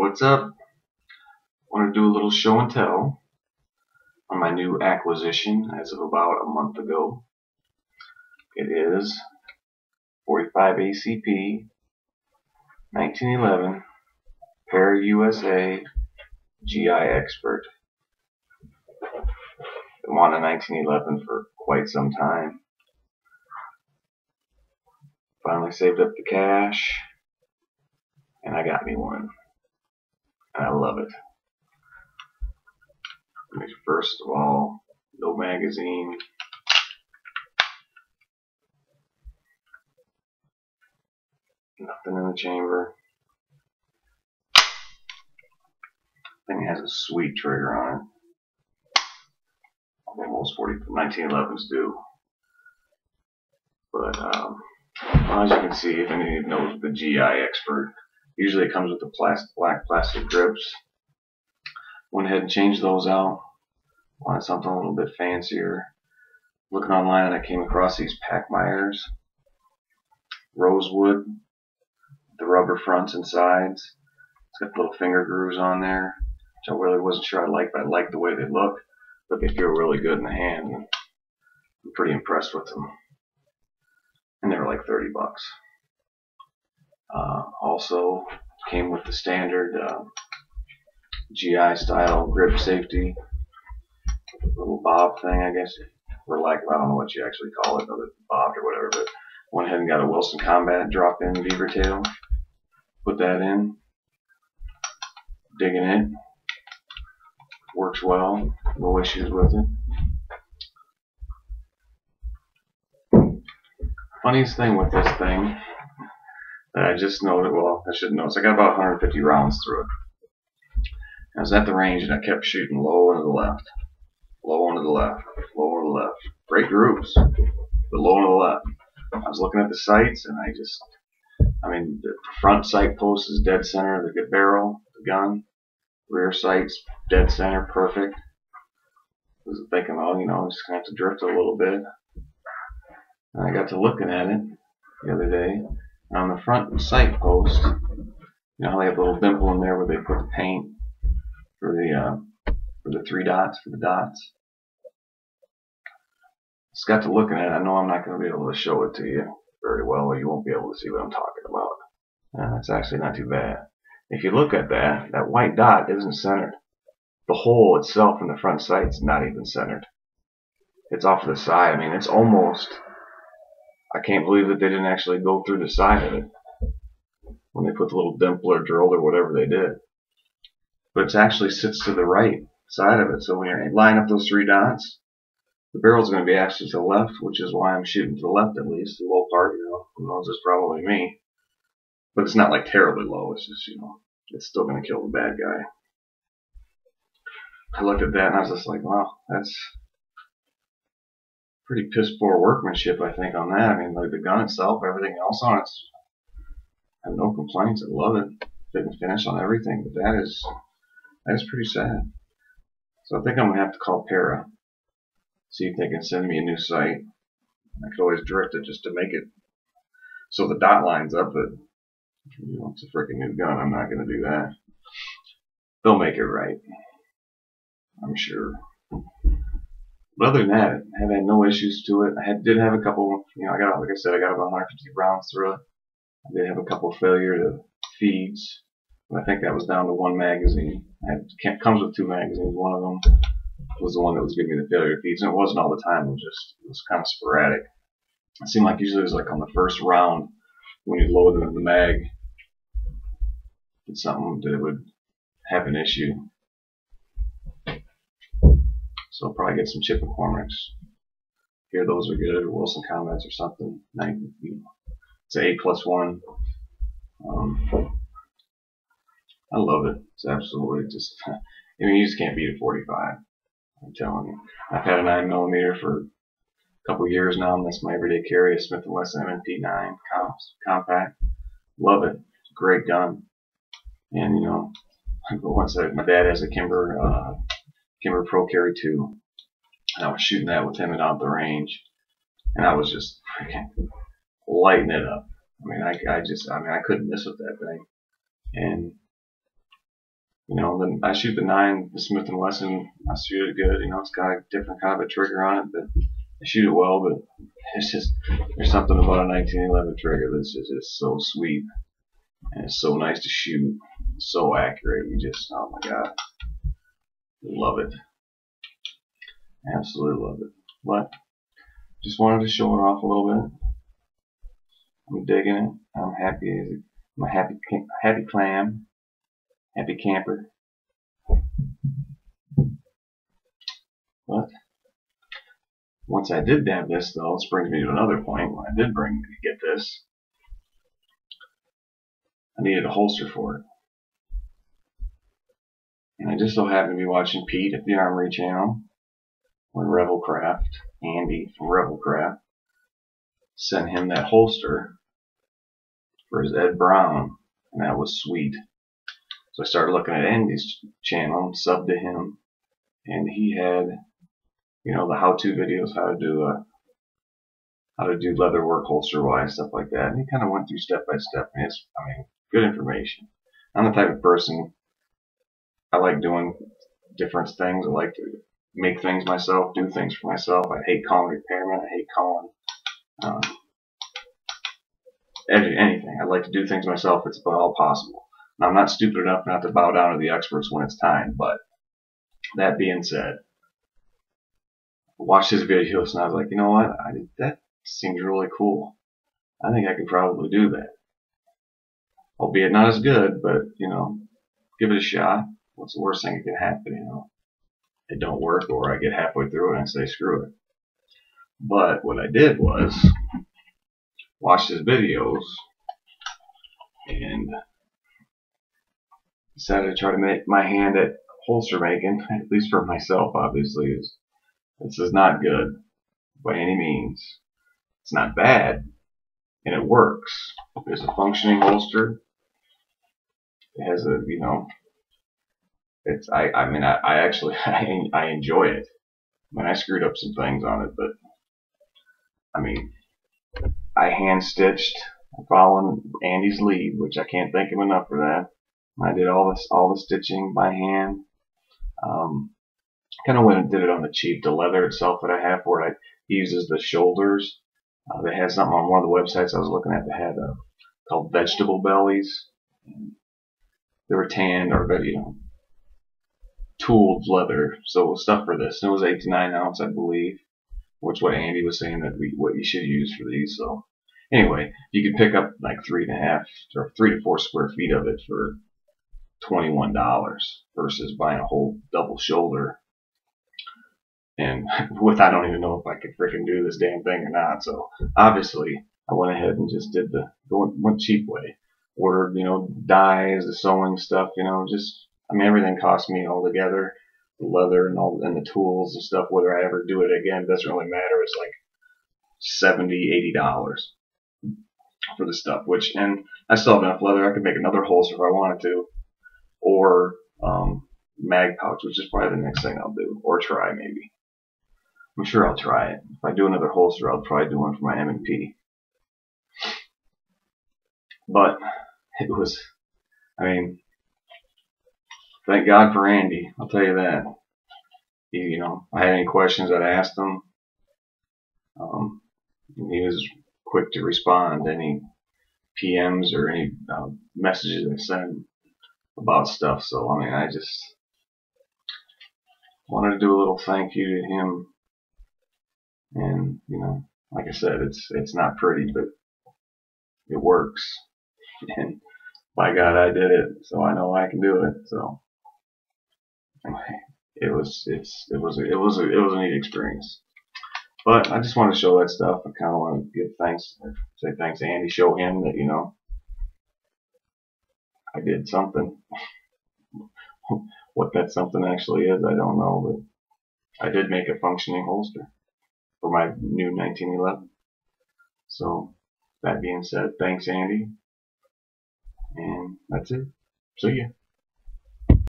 What's up? I want to do a little show and tell on my new acquisition as of about a month ago. It is 45 ACP 1911 Para USA GI Expert. Been wanting a 1911 for quite some time. Finally saved up the cash and I got me one. And I love it. First of all, no magazine. Nothing in the chamber. Thing has a sweet trigger on it. Although most 1911s do. But as you can see, if any knows the GI Expert, usually it comes with the black plastic grips. Went ahead and changed those out. Wanted something a little bit fancier. Looking online, I came across these Packmeyers rosewood, the rubber fronts and sides. It's got little finger grooves on there, which I really wasn't sure I liked, but I liked the way they look. But they feel really good in the hand. I'm pretty impressed with them. And they were like 30 bucks. Also came with the standard GI style grip safety, little bob thing, I guess, for lack of, I don't know what you actually call it, other bobbed or whatever, but went ahead and got a Wilson Combat drop-in beaver tail, put that in, digging it, works well, no issues with it. Funniest thing with this thing that I just noted, well, I should notice, I got about 150 rounds through it. I was at the range and I kept shooting low and to the left, low and to the left, low and to the left. Great grooves, but low and to the left. I was looking at the sights and the front sight post is dead center of the barrel, the gun. Rear sight's dead center, perfect. I was thinking, oh, I'm just going to have to drift a little bit. And I got to looking at it the other day. And on the front sight post, you know how they have a little dimple in there where they put the paint for the three dots, for the dots. Just got to looking at it. I know I'm not going to be able to show it to you very well, or you won't be able to see what I'm talking about. It's actually not too bad. If you look at that white dot isn't centered. The hole itself in the front sight's not even centered. It's off to the side. It's almost, I can't believe that they didn't actually go through the side of it when they put the little dimple or drill or whatever they did. But it actually sits to the right side of it. So when you line up those three dots, the barrel's going to be actually to the left, which is why I'm shooting to the left at least. The low part, who knows, it's probably me. But it's not like terribly low. It's just, it's still going to kill the bad guy. I looked at that and I was just like, wow, that's pretty piss poor workmanship, I think, on that. Like the gun itself, everything else on it, I have no complaints. I love it. Fit and finish on everything, but that is pretty sad. So I think I'm going to have to call Para, see if they can send me a new sight. I could always drift it just to make it so the dot lines up, but it's a freaking new gun. I'm not going to do that. They'll make it right, I'm sure. But other than that, I've had no issues to it. I did have a couple, like I said, I got about 150 rounds through it. I did have a couple failure to feeds, but I think that was down to one magazine. It comes with two magazines. One of them was the one that was giving me the failure feeds, and it wasn't all the time. It was kind of sporadic. It seemed like usually it was like on the first round when you load the mag, it's something that would have an issue. So I'll probably get some Chip McCormick's. Here, those are good, or Wilson Combats or something. It's an A+1. I love it. It's absolutely just, you just can't beat a 45. I'm telling you. I've had a 9mm for a couple years now, and that's my everyday carry, a Smith & Wesson MNP9 compact. Love it. Great gun. And, my dad has a Kimber Pro Carry 2, and I was shooting that with him and out the range, and I was just freaking lighting it up. I couldn't miss with that thing. And You know, then I shoot the 9, the Smith & Wesson. I shoot it good. You know, it's got a different kind of a trigger on it, but I shoot it well. But it's just, there's something about a 1911 trigger that's just so sweet, and it's so nice to shoot. It's so accurate. You just, oh my God, love it. Absolutely love it. But just wanted to show it off a little bit. I'm digging it. I'm happy. I'm a happy clam, happy camper. But once I did dab this, though, this brings me to another point. When I did get this, I needed a holster for it. And I just so happened to be watching Pete at the Armory channel, when revelcraft, Andy from revelcraft, sent him that holster for his Ed Brown, and that was sweet. So I started looking at Andy's channel and subbed to him, and he had, you know, the how-to videos, how to do leather work holster wise, stuff like that. And he kind of went through step by step, and it's, I mean, good information. I'm the type of person, I like doing different things. I like to make things myself, do things for myself. I hate calling repairmen. I hate calling anything. I like to do things myself if it's at all possible. Now, I'm not stupid enough not to bow down to the experts when it's time, but that being said, I watched his videos and I was like, you know what? That seems really cool. I think I could probably do that. Albeit not as good, but, you know, give it a shot. What's the worst thing that could happen, you know? It don't work, or I get halfway through it and I say, screw it. But what I did was watch his videos and decided to try to make my hand at holster making, at least for myself, obviously. This is not good by any means. It's not bad, and it works. It's a functioning holster. It has a, you know, it's, I mean, I actually, I enjoy it. I mean, I screwed up some things on it, but, I mean, I hand stitched, following Andy's lead, which I can't thank him enough for that. I did all the stitching by hand. Kind of went and did it on the cheap. The leather itself that I have for it, he uses the shoulders. They had something on one of the websites I was looking at that had called vegetable bellies. They were tanned or, you know, tooled leather, so it was stuff for this. And it was 8 to 9 ounce, I believe, which what Andy was saying that what you should use for these. So anyway, you could pick up like 3.5 or 3 to 4 square feet of it for $21 versus buying a whole double shoulder. And with, I don't even know if I could freaking do this damn thing or not. So obviously I went ahead and just did went cheap way. Ordered, you know, dyes, the sewing stuff, you know, just, I mean, everything cost me all together. The leather and all, and the tools and stuff, whether I ever do it again, doesn't really matter. It's like $70, $80 for the stuff, which, and I still have enough leather. I could make another holster if I wanted to, or mag pouch, which is probably the next thing I'll do, or try maybe. I'm sure I'll try it. If I do another holster, I'll probably do one for my M&P. But it was, I mean, thank God for Andy. I'll tell you that. You know, I had any questions, I'd asked him. He was quick to respond to any PMs or any messages I sent about stuff. So, I mean, I just wanted to do a little thank you to him. And, you know, like I said, it's not pretty, but it works. And by God, I did it, so I know I can do it. So it was a neat experience. But I just want to show that stuff. I kind of want to give thanks, or say thanks to Andy, show him that, you know, I did something. What that something actually is, I don't know, but I did make a functioning holster for my new 1911. So that being said, thanks Andy, and that's it. See ya.